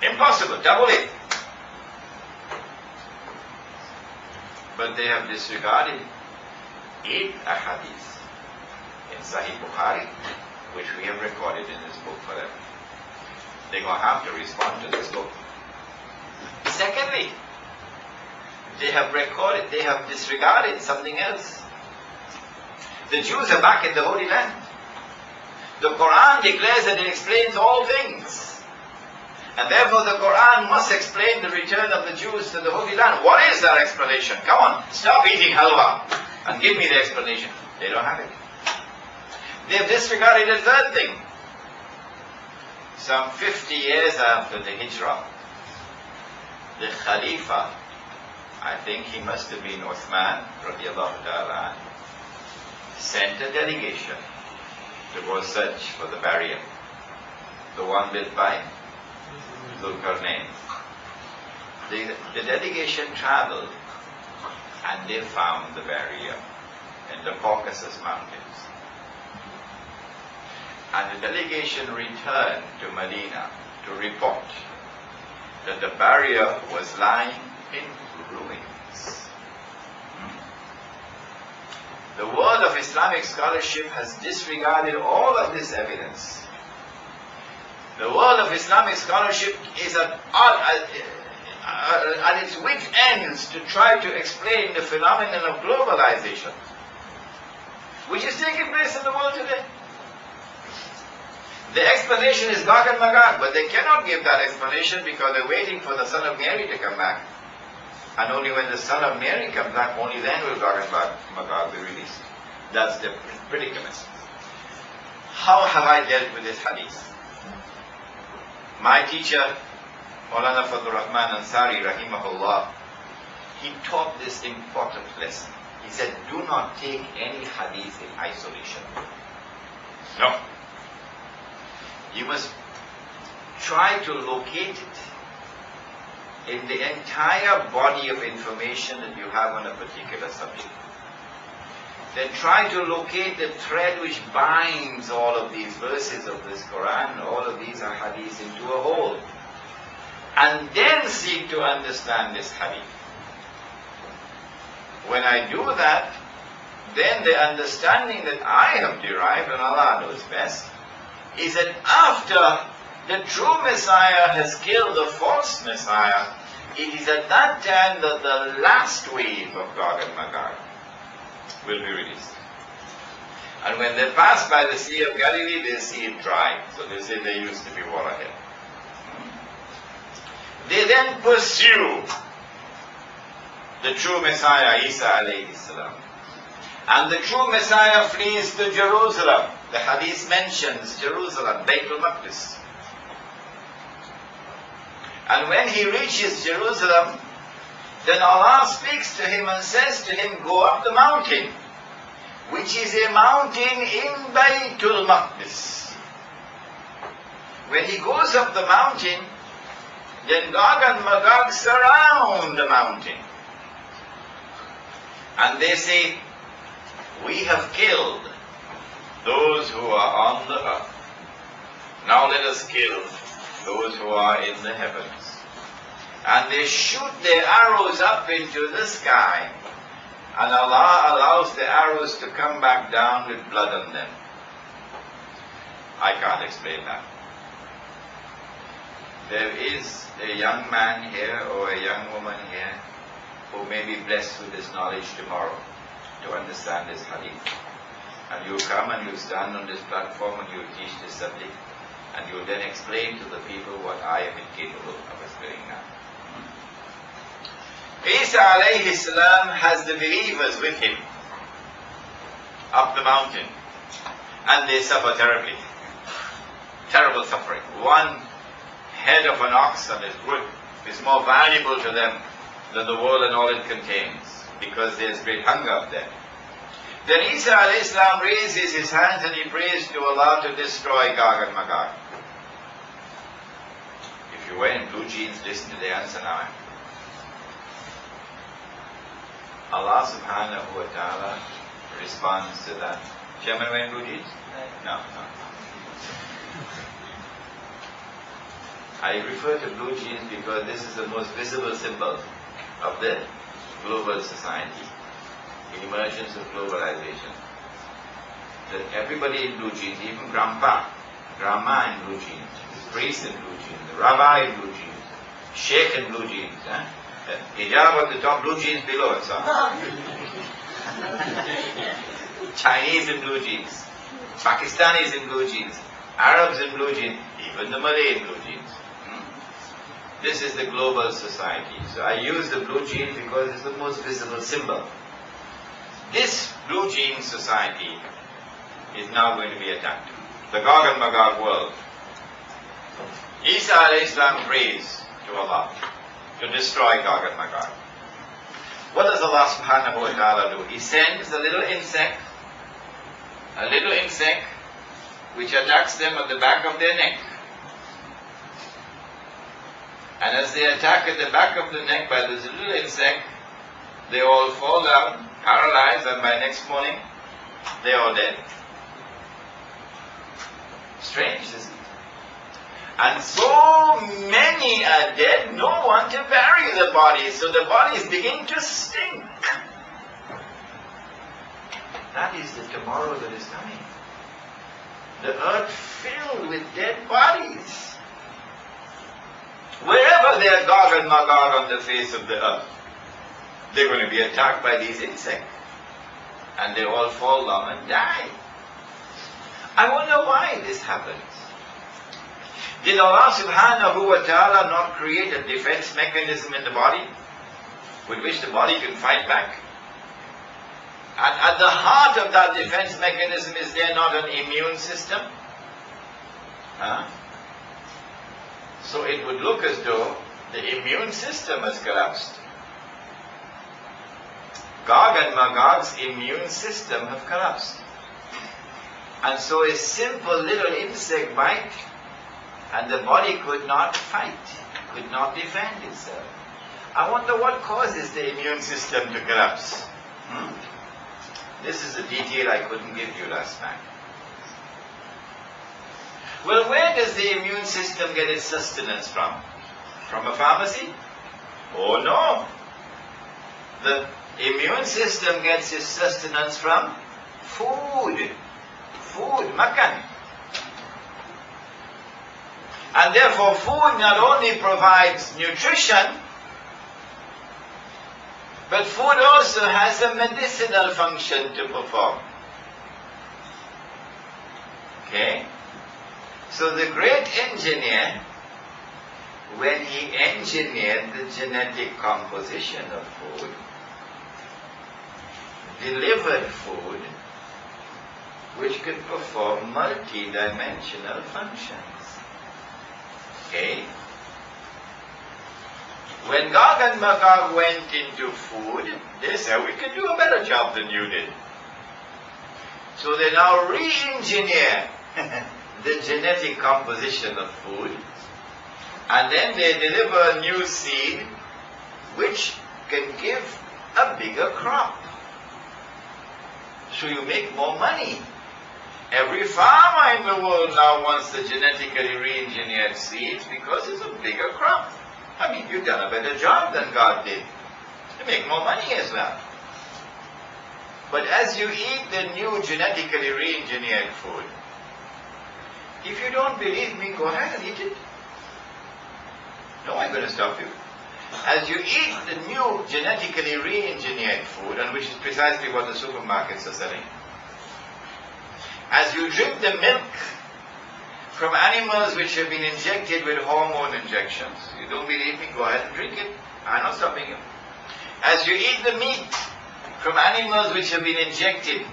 Impossible, double it. But they have disregarded 8 ahadith in Sahih Bukhari, which we have recorded in this book for them. They're going to have to respond to this book. Secondly, they have disregarded something else. The Jews are back in the Holy Land. The Quran declares that it explains all things. And therefore the Quran must explain the return of the Jews to the Holy Land. What is that explanation? Come on, stop eating halwa and give me the explanation. They don't have it. They've disregarded a third thing. Some 50 years after the Hijrah, the Khalifa, I think he must have been Uthman radiallahu ta'ala, sent a delegation to go search for the barrier, the one built by Zulkarnain. The delegation traveled and they found the barrier in the Caucasus Mountains. And the delegation returned to Medina to report that the barrier was lying in ruins. The world of Islamic scholarship has disregarded all of this evidence. The world of Islamic scholarship is at its wit ends to try to explain the phenomenon of globalization, which is taking place in the world today. The explanation is Gog and Magog, but they cannot give that explanation because they're waiting for the son of Mary to come back. And only when the son of Mary comes back, only then will Gog and Magog be released. That's the predicament. How have I dealt with this hadith? My teacher, Maulana Fadlur Rahman Ansari, rahimahullah, he taught this important lesson. He said, do not take any hadith in isolation. No. You must try to locate it in the entire body of information that you have on a particular subject. Then try to locate the thread which binds all of these verses of this Quran, all of these hadiths into a whole. And then seek to understand this hadith. When I do that, then the understanding that I have derived, and Allah knows best, is that after the true Messiah has killed the false Messiah, it is at that time that the last wave of Gog and Magog will be released. And when they pass by the Sea of Galilee, they see it dry. So they say there used to be water here. They then pursue the true Messiah, Isa alayhi salam. And the true Messiah flees to Jerusalem. The hadith mentions Jerusalem, Baytul Maqdis. And when he reaches Jerusalem, then Allah speaks to him and says to him, go up the mountain, which is a mountain in Baytul Maqdis. When he goes up the mountain, then Gog and Magog surround the mountain. And they say, we have killed those who are on the earth. Now let us kill those who are in the heavens. And they shoot their arrows up into the sky. And Allah allows the arrows to come back down with blood on them. I can't explain that. There is a young man here or a young woman here who may be blessed with this knowledge tomorrow to understand this hadith. And you come and you stand on this platform and you teach this subject, and you then explain to the people what I am incapable of explaining now. Isa alayhi salam has the believers with him up the mountain, and they suffer terribly. Terrible suffering. One head of an ox on his wood is more valuable to them than the world and all it contains, because there's great hunger up there. Then Isa alayhi salam raises his hands and he prays to Allah to destroy Gog and Magog. If you're wearing blue jeans, listen to the answer now. Allah subhanahu wa ta'ala responds to that. Chairman wearing blue jeans? No. I refer to blue jeans because this is the most visible symbol of the global society, the emergence of globalization. That everybody in blue jeans, even grandma in blue jeans, the priest in blue jeans, the rabbi in blue jeans, sheikh in blue jeans, hijab on the top, blue jeans below and so on. Chinese in blue jeans, Pakistanis in blue jeans, Arabs in blue jeans, even the Malay in blue jeans. This is the global society. So I use the blue jeans because it's the most visible symbol. This blue jeans society is now going to be attacked. The Gog and Magog world. Isa alayhi salam prays to Allah to destroy Gog and Magog. What does Allah subhanahu wa ta'ala do? He sends a little insect which attacks them at the back of their neck. And as they attack at the back of the neck by this little insect, they all fall down, paralyzed, and by next morning, they are all dead. Strange, isn't it? And so many are dead, no one to bury the bodies, so the bodies begin to stink. That is the tomorrow that is coming. The earth filled with dead bodies. Wherever there are Gog and Magog on the face of the earth, they're going to be attacked by these insects. And they all fall down and die. I wonder why this happens. Did Allah subhanahu wa ta'ala not create a defense mechanism in the body with which the body can fight back? And at the heart of that defense mechanism, is there not an immune system? So it would look as though the immune system has collapsed. Gog and Magog's immune system have collapsed. And so a simple little insect bite and the body could not fight, could not defend itself. I wonder what causes the immune system to collapse. This is a detail I couldn't give you last night. Well, where does the immune system get its sustenance from? From a pharmacy? Oh no. The immune system gets its sustenance from food. Food, makan. And therefore food not only provides nutrition, but food also has a medicinal function to perform. Okay? So the great engineer, when he engineered the genetic composition of food, delivered food which could perform multi-dimensional functions. Okay? When Gog and Magog went into food, they said, we can do a better job than you did. So they now re-engineer the genetic composition of food, and then they deliver a new seed which can give a bigger crop. So you make more money. Every farmer in the world now wants the genetically re-engineered seeds because it's a bigger crop. I mean, you've done a better job than God did. You make more money as well. But as you eat the new genetically re-engineered food, if you don't believe me, go ahead and eat it. No, I'm going to stop you. As you eat the new genetically re-engineered food, and which is precisely what the supermarkets are selling, as you drink the milk from animals which have been injected with hormone injections, you don't believe me, go ahead and drink it. I'm not stopping you. As you eat the meat from animals which have been injected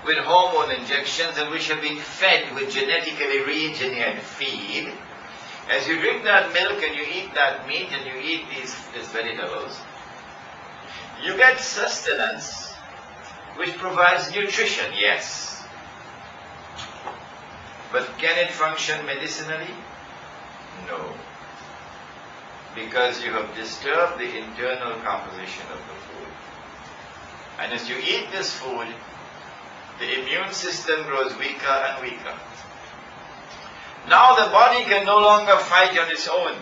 with hormone injections and which have been fed with genetically re-engineered feed, as you drink that milk and you eat that meat and you eat these vegetables, you get sustenance which provides nutrition, yes. But can it function medicinally? No. Because you have disturbed the internal composition of the food. And as you eat this food, the immune system grows weaker and weaker. Now the body can no longer fight on its own.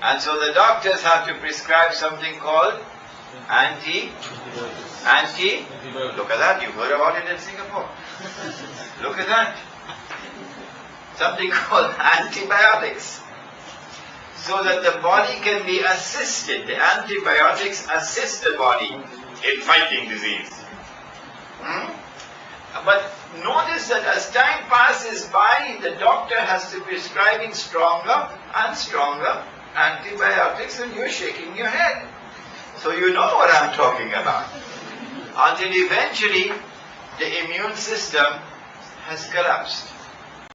And so the doctors have to prescribe something called look at that, you've heard about it in Singapore. Look at that. Something called antibiotics. So that the body can be assisted. The antibiotics assist the body in fighting disease. But notice that as time passes by, the doctor has to be prescribing stronger and stronger antibiotics, and you're shaking your head. So you know what I'm talking about. Until eventually the immune system has collapsed.